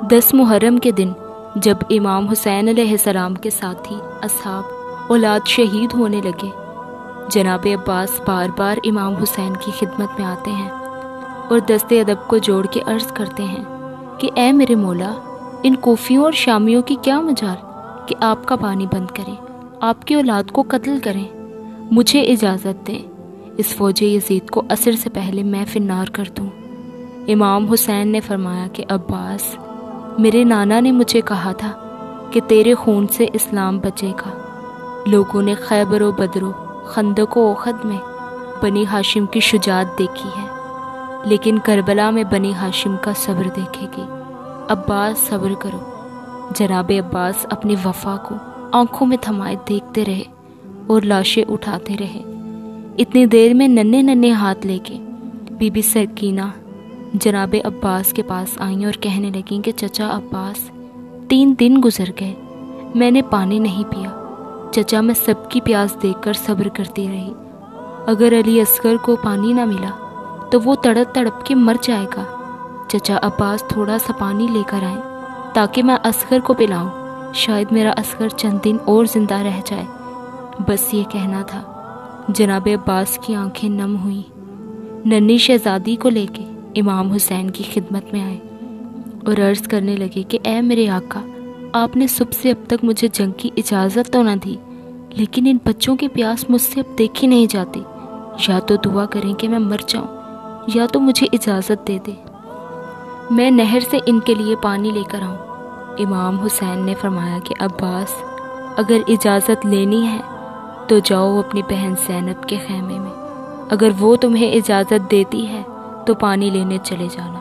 10 محرم کے دن جب امام حسین علیہ السلام کے ساتھی اصحاب اولاد شہید ہونے لگے، جناب عباس بار بار امام حسین کی خدمت میں آتے ہیں اور دست ادب کو جوڑ کے عرض کرتے ہیں کہ اے میرے مولا، ان کوفیوں اور شامیوں کی کیا مجال کہ آپ کا پانی بند کریں، آپ کی اولاد کو قتل کریں، مجھے اجازت دیں، اس فوج یزید کو عصر سے پہلے میں فنار کر دوں۔ امام حسین نے فرمایا کہ عباس، میرے نانا نے مجھے کہا تھا کہ تیرے خون سے اسلام بچے گا۔ لوگوں نے خیبر و بدر و خندق و احد میں بنی ہاشم کی شجاعت دیکھی ہے، لیکن کربلا میں بنی ہاشم کا صبر دیکھے گی۔ عباس صبر کرو۔ جناب عباس اپنی وفا کو آنکھوں میں تھمائے دیکھتے رہے اور لاشیں اٹھاتے رہے۔ اتنی دیر میں ننھے ننھے ہاتھ لے کے بی بی سکینہ جناب عباس کے پاس آئیں اور کہنے لگیں کہ چچا عباس، 3 دن گزر گئے، میں نے پانی نہیں پیا۔ چچا، میں سب کی پیاس دیکھ کر صبر کرتی رہی۔ اگر علی اصغر کو پانی نہ ملا تو وہ تڑپ تڑپ کے مر جائے گا۔ چچا عباس، تھوڑا سا پانی لے کر آئیں تاکہ میں اصغر کو پلاؤں، شاید میرا اصغر چند دن اور زندہ رہ جائے۔ بس یہ کہنا تھا۔ جناب عباس کی آنکھیں نم ہوئیں، ننھی شہزادی کو لے کے امام حسین کی خدمت میں آئے اور عرض کرنے لگے کہ اے میرے آقا، آپ نے صبح سے اب تک مجھے جنگ کی اجازت تو نہ دی، لیکن ان بچوں کی پیاس مجھ سے اب دیکھی نہیں جاتی۔ یا تو دعا کریں کہ میں مر جاؤں، یا تو مجھے اجازت دے دے، میں نہر سے ان کے لیے پانی لے کر آؤں۔ امام حسین نے فرمایا کہ عباس، اگر اجازت لینی ہے تو جاؤ اپنی بہن زینب کے خیمے میں، اگر وہ تمہیں اجازت دیتی ہے تو پانی لینے چلے جانا۔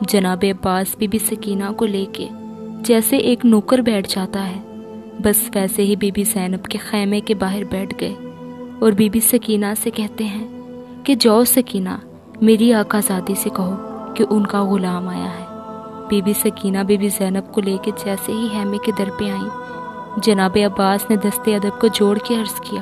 جناب عباس بی بی سکینہ کو لے کے جیسے ایک نوکر بیٹھ جاتا ہے، بس ویسے ہی بی بی زینب کے خیمے کے باہر بیٹھ گئے اور بی بی سکینہ سے کہتے ہیں کہ جاؤ سکینہ، میری آقا زادی سے کہو کہ ان کا غلام آیا ہے۔ بی بی سکینہ بی بی زینب کو لے کے جیسے ہی خیمے کے در پہ آئیں، جناب عباس نے دست ادب کو جوڑ کے عرض کیا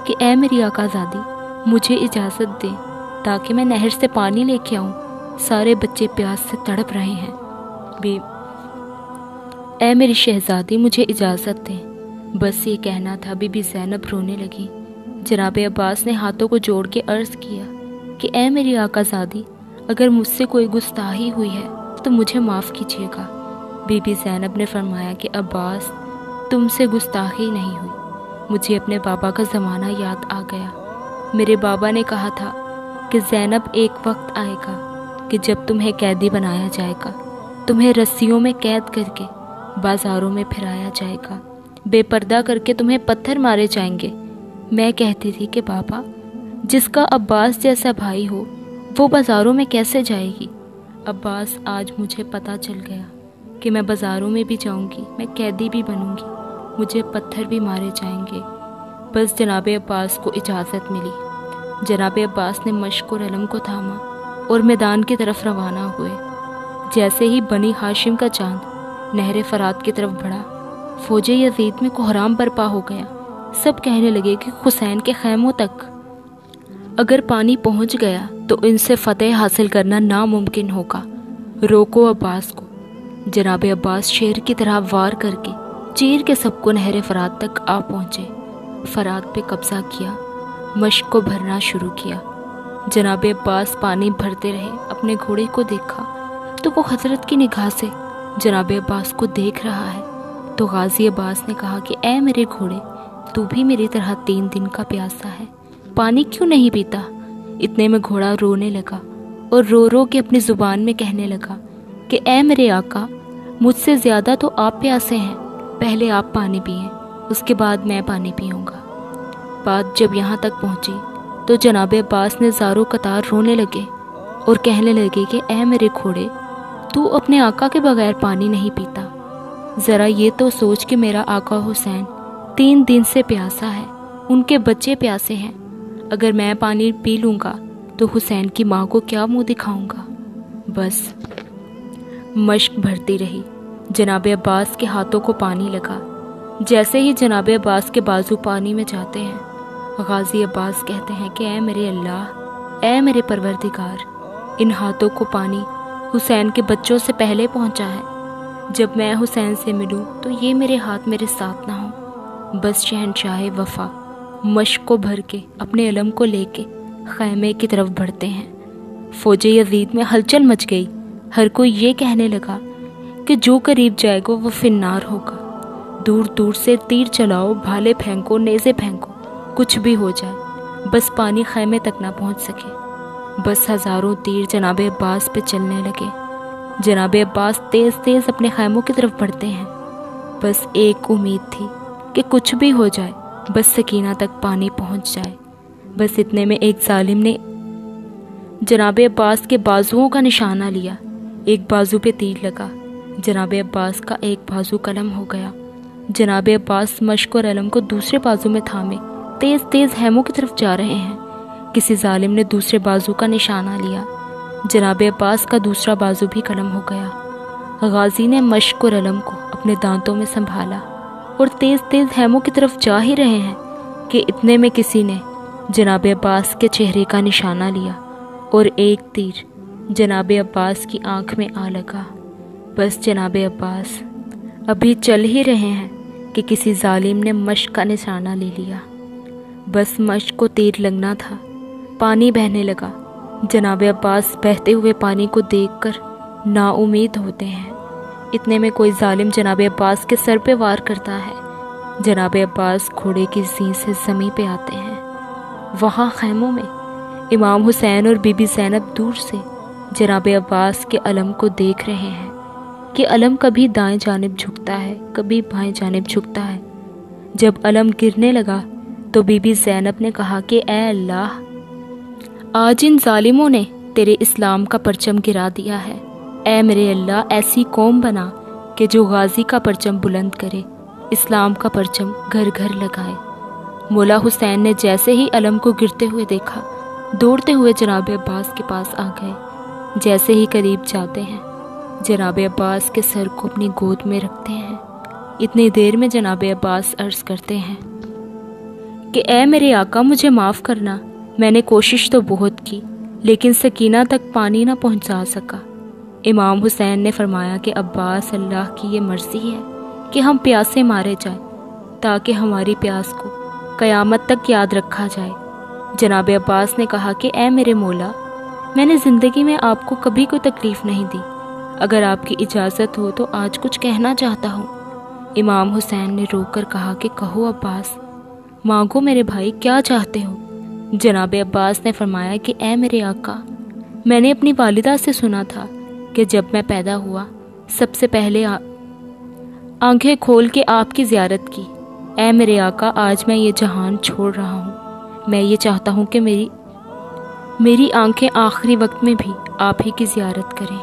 کہ اے میری آقا زادی، مجھے اجازت دیں تاکہ میں نہر سے پانی لے کے آؤں، سارے بچے پیاس سے تڑپ رہے ہیں۔ اے میری شہزادی، مجھے اجازت دیں۔ بس یہ کہنا تھا، بی بی زینب رونے لگی۔ جناب عباس نے ہاتھوں کو جوڑ کے عرض کیا کہ اے میری آقا زادی، اگر مجھ سے کوئی گستاخی ہوئی ہے تو مجھے معاف کیجیے گا۔ بی بی زینب نے فرمایا کہ عباس، تم سے گستاخی نہیں ہوئی، مجھے اپنے بابا کا زمانہ یاد آ گیا۔ میرے بابا نے کہا تھا کہ زینب، ایک وقت آئے گا کہ جب تمہیں قیدی بنایا جائے گا، تمہیں رسیوں میں قید کر کے بازاروں میں پھرایا جائے گا، بے پردہ کر کے تمہیں پتھر مارے جائیں گے۔ میں کہتی تھی کہ بابا، جس کا عباس جیسا بھائی ہو وہ بازاروں میں کیسے جائے گی؟ عباس، آج مجھے پتہ چل گیا کہ میں بازاروں میں بھی جاؤں گی، میں قیدی بھی بنوں گی، مجھے پتھر بھی مارے جائیں گے۔ بس جناب عباس کو اجازت ملی۔ جناب عباس نے مشق اور علم کو تھاما اور میدان کی طرف روانہ ہوئے۔ جیسے ہی بنی ہاشم کا چاند نہر فرات کی طرف بڑھا، فوج یزید میں کوہرام برپا ہو گیا۔ سب کہنے لگے کہ حسین کے خیموں تک اگر پانی پہنچ گیا تو ان سے فتح حاصل کرنا ناممکن ہوگا، روکو عباس کو۔ جناب عباس شیر کی طرح وار کر کے چیر کے سب کو نہر فرات تک آ پہنچے، فرات پہ قبضہ کیا، مشق کو بھرنا شروع کیا۔ جناب عباس پانی بھرتے رہے، اپنے گھوڑے کو دیکھا تو وہ حضرت کی نگاہ سے جناب عباس کو دیکھ رہا ہے، تو غازی عباس نے کہا کہ اے میرے گھوڑے، تو بھی میری طرح 3 دن کا پیاسا ہے، پانی کیوں نہیں پیتا؟ اتنے میں گھوڑا رونے لگا اور رو رو کے اپنی زبان میں کہنے لگا کہ اے میرے آقا، مجھ سے زیادہ تو آپ پیاسے ہیں، پہلے آپ پانی پئیں، اس کے بعد میں پانی پیوں گا۔ بات جب یہاں تک پہنچی تو جناب عباس نے زاروں قطار رونے لگے اور کہنے لگے کہ اے میرے گھوڑے، تو اپنے آقا کے بغیر پانی نہیں پیتا، ذرا یہ تو سوچ کہ میرا آقا حسین 3 دن سے پیاسا ہے، ان کے بچے پیاسے ہیں، اگر میں پانی پی لوں گا تو حسین کی ماں کو کیا منہ دکھاؤں گا؟ بس مشق بھرتی رہی۔ جناب عباس کے ہاتھوں کو پانی لگا۔ جیسے ہی جناب عباس کے بازو پانی میں جاتے ہیں، غازی عباس کہتے ہیں کہ اے میرے اللہ، اے میرے پروردگار، ان ہاتھوں کو پانی حسین کے بچوں سے پہلے پہنچا ہے، جب میں حسین سے ملوں تو یہ میرے ہاتھ میرے ساتھ نہ ہوں۔ بس شہنشاہ وفا مشق کو بھر کے اپنے علم کو لے کے خیمے کی طرف بڑھتے ہیں۔ فوج یزید میں ہلچل مچ گئی، ہر کوئی یہ کہنے لگا کہ جو قریب جائے گا وہ فنار ہوگا۔ دور دور سے تیر چلاؤ، بھالے پھینکو، نیزے پھینکو، کچھ بھی ہو جائے، بس پانی خیمے تک نہ پہنچ سکے۔ بس ہزاروں تیر جناب عباس پہ چلنے لگے۔ جناب عباس تیز تیز اپنے خیموں کی طرف بڑھتے ہیں۔ بس ایک امید تھی کہ کچھ بھی ہو جائے، بس سکینہ تک پانی پہنچ جائے۔ بس اتنے میں ایک ظالم نے جناب عباس کے بازوؤں کا نشانہ لیا۔ ایک بازو پہ تیر لگا، جناب عباس کا ایک بازو قلم ہو گیا۔ جناب عباس مشق اور علم کو دوسرے بازو میں تھامے تیز تیز خیموں کی طرف جا رہے ہیں۔ کسی ظالم نے دوسرے بازو کا نشانہ لیا، جناب عباس کا دوسرا بازو بھی قلم ہو گیا۔ غازی نے مشق اور علم کو اپنے دانتوں میں سنبھالا اور تیز تیز خیموں کی طرف جا ہی رہے ہیں کہ اتنے میں کسی نے جناب عباس کے چہرے کا نشانہ لیا اور ایک تیر جناب عباس کی آنکھ میں آ لگا۔ بس جناب عباس ابھی چل ہی رہے ہیں کہ کسی ظالم نے مشق کا نشانہ لے لیا۔ بس مشق کو تیر لگنا تھا، پانی بہنے لگا۔ جناب عباس بہتے ہوئے پانی کو دیکھ کر نا امید ہوتے ہیں۔ اتنے میں کوئی ظالم جناب عباس کے سر پہ وار کرتا ہے۔ جناب عباس گھوڑے کی زین سے زمین پہ آتے ہیں۔ وہاں خیموں میں امام حسین اور بی بی زینب دور سے جناب عباس کے علم کو دیکھ رہے ہیں کہ علم کبھی دائیں جانب جھکتا ہے، کبھی بائیں جانب جھکتا ہے۔ جب علم گرنے لگا تو بی بی زینب نے کہا کہ اے اللہ، آج ان ظالموں نے تیرے اسلام کا پرچم گرا دیا ہے۔ اے میرے اللہ، ایسی قوم بنا کہ جو غازی کا پرچم بلند کرے، اسلام کا پرچم گھر گھر لگائے۔ مولا حسین نے جیسے ہی علم کو گرتے ہوئے دیکھا، دوڑتے ہوئے جناب عباس کے پاس آ گئے۔ جیسے ہی قریب جاتے ہیں، جناب عباس کے سر کو اپنی گود میں رکھتے ہیں۔ اتنی دیر میں جناب عباس عرض کرتے ہیں کہ اے میرے آقا، مجھے معاف کرنا، میں نے کوشش تو بہت کی لیکن سکینہ تک پانی نہ پہنچا سکا۔ امام حسین نے فرمایا کہ عباس، اللہ کی یہ مرضی ہے کہ ہم پیاسے مارے جائیں تاکہ ہماری پیاس کو قیامت تک یاد رکھا جائے۔ جناب عباس نے کہا کہ اے میرے مولا، میں نے زندگی میں آپ کو کبھی کوئی تکلیف نہیں دی، اگر آپ کی اجازت ہو تو آج کچھ کہنا چاہتا ہوں۔ امام حسین نے رو کر کہا کہ کہو عباس، مانگو میرے بھائی، کیا چاہتے ہو؟ جناب عباس نے فرمایا کہ اے میرے آقا، میں نے اپنی والدہ سے سنا تھا کہ جب میں پیدا ہوا سب سے پہلے آنکھیں کھول کے آپ کی زیارت کی۔ اے میرے آقا، آج میں یہ جہان چھوڑ رہا ہوں، میں یہ چاہتا ہوں کہ میری آنکھیں آخری وقت میں بھی آپ ہی کی زیارت کریں۔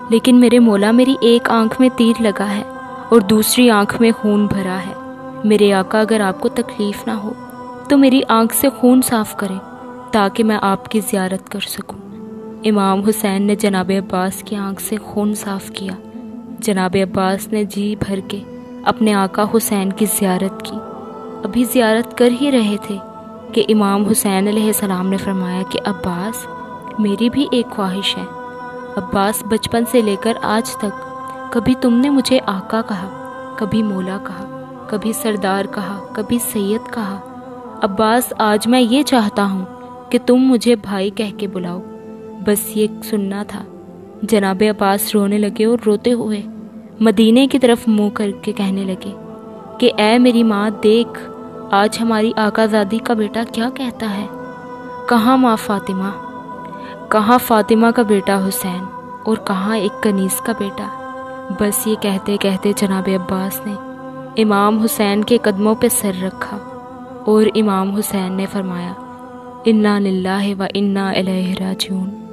لیکن میرے مولا، میری ایک آنکھ میں تیر لگا ہے اور دوسری آنکھ میں خون بھرا ہے۔ میرے آقا، اگر آپ کو تکلیف نہ ہو تو میری آنکھ سے خون صاف کریں تاکہ میں آپ کی زیارت کر سکوں۔ امام حسین نے جناب عباس کی آنکھ سے خون صاف کیا۔ جناب عباس نے جی بھر کے اپنے آقا حسین کی زیارت کی۔ ابھی زیارت کر ہی رہے تھے کہ امام حسین علیہ السلام نے فرمایا کہ عباس، میری بھی ایک خواہش ہے۔ عباس، بچپن سے لے کر آج تک کبھی تم نے مجھے آقا کہا، کبھی مولا کہا، کبھی سردار کہا، کبھی سید کہا۔ عباس، آج میں یہ چاہتا ہوں کہ تم مجھے بھائی کہہ کے بلاؤ، بس یہ سننا تھا۔ جناب عباس رونے لگے اور روتے ہوئے مدینے کی طرف منہ کر کے کہنے لگے کہ اے میری ماں، دیکھ آج ہماری آقا زادی کا بیٹا کیا کہتا ہے۔ کہاں ماں فاطمہ، کہاں فاطمہ کا بیٹا حسین، اور کہاں ایک کنیز کا بیٹا۔ بس یہ کہتے کہتے جناب عباس نے امام حسین کے قدموں پہ سر رکھا اور امام حسین نے فرمایا انا للہ و انا الیہ راجعون۔